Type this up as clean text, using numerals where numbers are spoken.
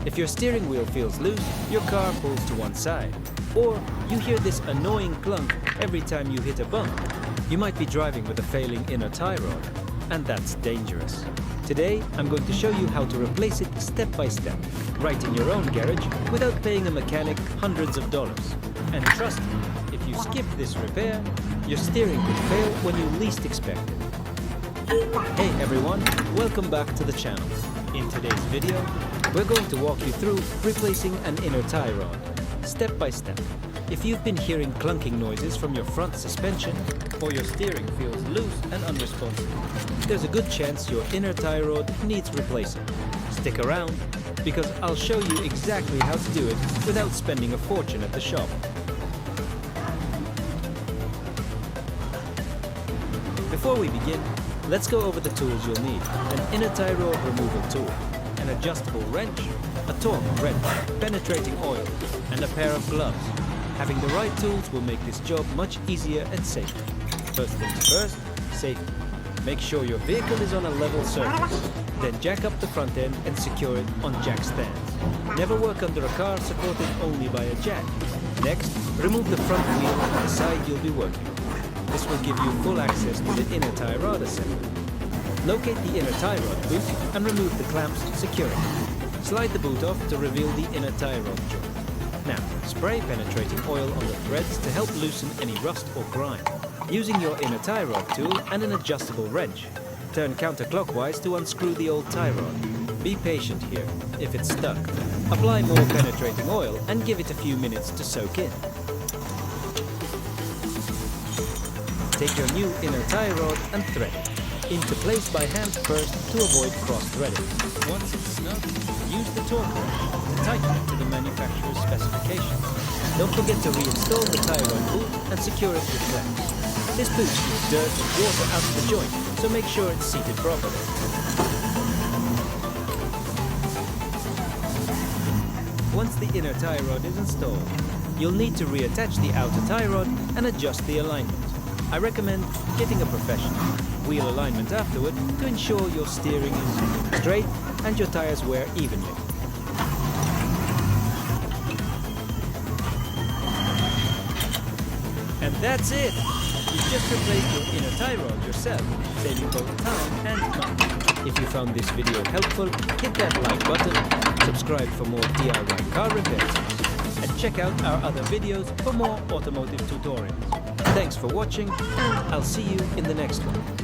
If your steering wheel feels loose, your car pulls to one side. Or you hear this annoying clunk every time you hit a bump. You might be driving with a failing inner tie rod, and that's dangerous. Today, I'm going to show you how to replace it step by step, right in your own garage, without paying a mechanic hundreds of dollars. And trust me, if you skip this repair, your steering could fail when you least expect it. Hey everyone, welcome back to the channel. In today's video, we're going to walk you through replacing an inner tie rod, step by step. If you've been hearing clunking noises from your front suspension, or your steering feels loose and unresponsive, there's a good chance your inner tie rod needs replacing. Stick around, because I'll show you exactly how to do it without spending a fortune at the shop. Before we begin, let's go over the tools you'll need. An inner tie rod removal tool, an adjustable wrench, a torque wrench, penetrating oil, and a pair of gloves. Having the right tools will make this job much easier and safer. First things first, safety. Make sure your vehicle is on a level surface. Then jack up the front end and secure it on jack stands. Never work under a car supported only by a jack. Next, remove the front wheel on the side you'll be working on. This will give you full access to the inner tie rod assembly. Locate the inner tie rod boot and remove the clamps securing it. Slide the boot off to reveal the inner tie rod joint. Now, spray penetrating oil on the threads to help loosen any rust or grime. Using your inner tie rod tool and an adjustable wrench, turn counterclockwise to unscrew the old tie rod. Be patient here. If it's stuck, apply more penetrating oil and give it a few minutes to soak in. Take your new inner tie rod and thread it into place by hand first to avoid cross-threading. Once it's snug, use the torque wrench to tighten it to the manufacturer's specifications. Don't forget to reinstall the tie rod boot and secure it with clamps. This boot keeps dirt and water out of the joint, so make sure it's seated properly. Once the inner tie rod is installed, you'll need to reattach the outer tie rod and adjust the alignment. I recommend getting a professional wheel alignment afterward to ensure your steering is straight and your tires wear evenly. And that's it! You've just replaced your inner tie rod yourself, saving both time and money. If you found this video helpful, hit that like button, subscribe for more DIY car repairs, and check out our other videos for more automotive tutorials. Thanks for watching, and I'll see you in the next one.